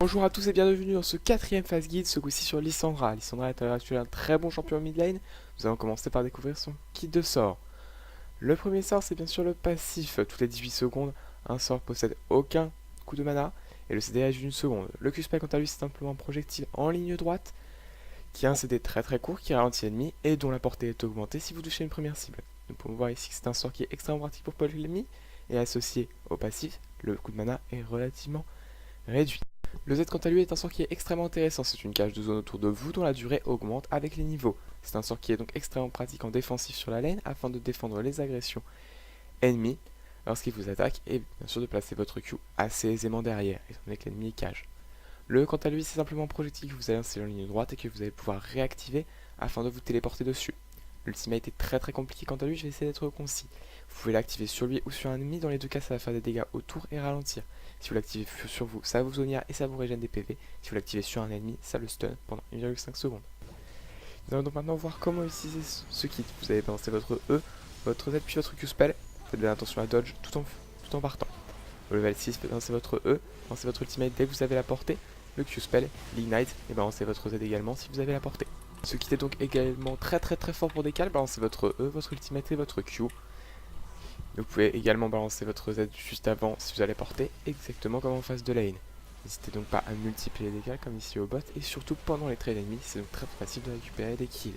Bonjour à tous et bienvenue dans ce quatrième phase guide, ce coup-ci sur Lissandra. Lissandra est à l'heure actuelle un très bon champion mid lane. Nous allons commencer par découvrir son kit de sorts. Le premier sort, c'est bien sûr le passif. Toutes les 18 secondes, un sort possède aucun coup de mana et le CD agit d'une seconde. Le Q-Spell, quant à lui, c'est simplement un projectile en ligne droite qui a un CD très très court qui ralentit l'ennemi et dont la portée est augmentée si vous touchez une première cible. Nous pouvons voir ici que c'est un sort qui est extrêmement pratique pour polluer l'ennemi et associé au passif, le coup de mana est relativement réduit. Le Z quant à lui est un sort qui est extrêmement intéressant, c'est une cage de zone autour de vous dont la durée augmente avec les niveaux. C'est un sort qui est donc extrêmement pratique en défensif sur la lane afin de défendre les agressions ennemies lorsqu'il vous attaque et bien sûr de placer votre Q assez aisément derrière, étant donné que l'ennemi est cage. Le quant à lui c'est simplement un projectile que vous allez insérer en ligne droite et que vous allez pouvoir réactiver afin de vous téléporter dessus. L'ultimate est très très compliqué quant à lui, je vais essayer d'être concis. Vous pouvez l'activer sur lui ou sur un ennemi, dans les deux cas ça va faire des dégâts autour et ralentir. Si vous l'activez sur vous, ça vous zonia et ça vous régène des PV. Si vous l'activez sur un ennemi, ça le stun pendant 1,5 secondes. Nous allons donc maintenant voir comment utiliser ce kit. Vous allez balancer votre E, votre Z puis votre Q-Spell. Faites bien attention à dodge tout en partant. Au level 6, balancez votre E, lancez votre ultimate dès que vous avez la portée, le Q-Spell, l'ignite et balancez votre Z également si vous avez la portée. Ce kit est donc également très fort pour décal, balancez votre E, votre ultimate et votre Q. Vous pouvez également balancer votre Z juste avant si vous allez porter, exactement comme en phase de lane. N'hésitez donc pas à multiplier les dégâts comme ici au bot, et surtout pendant les trades ennemis, c'est donc très facile de récupérer des kills.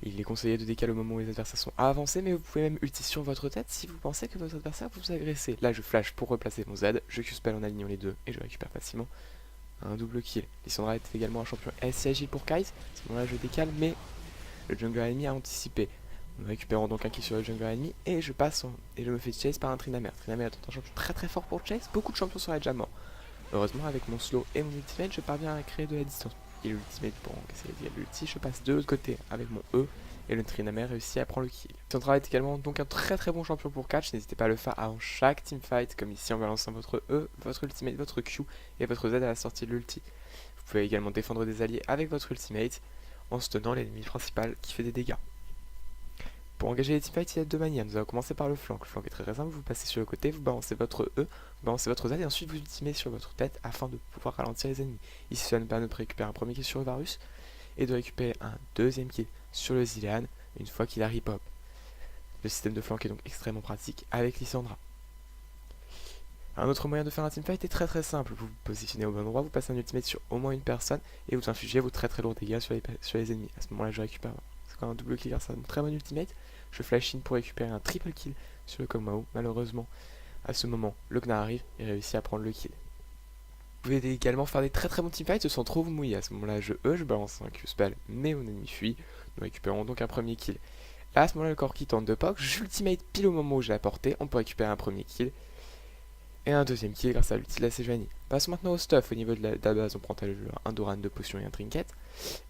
Il est conseillé de décaler au moment où les adversaires sont avancés, mais vous pouvez même ulti sur votre tête si vous pensez que votre adversaire vous agresse. Là je flash pour replacer mon Z, je Q-Spell en alignant les deux, et je récupère facilement un double kill. Lissandra est également un champion assez agile pour Kai'S, à ce moment-là je décale, mais le jungler ennemi a anticipé. Nous récupérons donc un kill sur le jungler ennemi et je passe et je me fais chase par un Tryndamere. Tryndamere est un champion très fort pour chase, beaucoup de champions seraient déjà morts. Heureusement avec mon slow et mon ultimate je parviens à créer de la distance. Et l'ultimate pour essayer de l'ulti, je passe de l'autre côté avec mon E et le Tryndamere réussit à prendre le kill. Lissandra est également donc un très bon champion pour catch, n'hésitez pas à le faire avant chaque teamfight comme ici en balançant votre E, votre ultimate, votre Q et votre Z à la sortie de l'ulti. Vous pouvez également défendre des alliés avec votre ultimate en stunnant l'ennemi principal qui fait des dégâts. Pour engager les teamfights, il y a deux manières. Nous allons commencer par le flanc. Le flanc est très simple, vous passez sur le côté, vous balancez votre E, vous balancez votre Z et ensuite vous ultimez sur votre tête afin de pouvoir ralentir les ennemis. Ici cela nous permet de récupérer un premier kill sur le Varus et de récupérer un deuxième kill sur le Zilean une fois qu'il a repop. Le système de flanc est donc extrêmement pratique avec Lissandra. Un autre moyen de faire un teamfight est très simple. Vous vous positionnez au bon endroit, vous passez un ultimate sur au moins une personne et vous infligez vos très lourds dégâts sur les ennemis. À ce moment-là, je récupère. C'est quand même un double kill car c'est un très bon ultimate. Je flash in pour récupérer un triple kill sur le Kog'Maw. Malheureusement, à ce moment, le Gnar arrive et réussit à prendre le kill. Vous pouvez également faire des très bons teamfights sans trop vous mouiller. À ce moment-là, je balance un Q-Spell, mais mon ennemi fuit. Nous récupérons donc un premier kill. Là, à ce moment-là, le Corki tente de poke. J'ultimate pile au moment où je l'ai porté. On peut récupérer un premier kill. Et un deuxième kill grâce à l'ulti de la Sejuani. Passons maintenant au stuff. Au niveau de la base, on prend un Doran de potions et un trinket.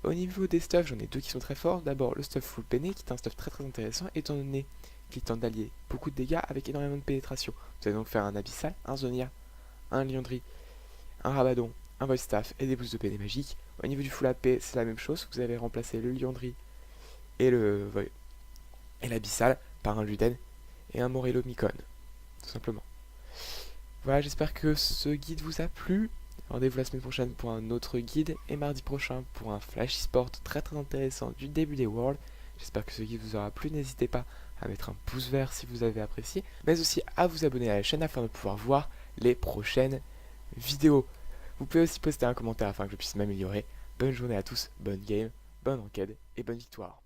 Au niveau des stuffs, j'en ai deux qui sont très forts. D'abord le stuff full penné, qui est un stuff très intéressant, étant donné qu'il tente d'allier beaucoup de dégâts avec énormément de pénétration. Vous allez donc faire un Abyssal, un Zonia, un Liandry, un Rabadon, un Void Staff et des boosts de PN magiques. Au niveau du full AP, c'est la même chose. Vous allez remplacer le Liandry et l'Abyssal par un Luden et un Morello Micon, tout simplement. Voilà, j'espère que ce guide vous a plu. Rendez-vous la semaine prochaine pour un autre guide et mardi prochain pour un flash e-sport très intéressant du début des Worlds. J'espère que ce guide vous aura plu. N'hésitez pas à mettre un pouce vert si vous avez apprécié, mais aussi à vous abonner à la chaîne afin de pouvoir voir les prochaines vidéos. Vous pouvez aussi poster un commentaire afin que je puisse m'améliorer. Bonne journée à tous, bonne game, bonne enquête et bonne victoire.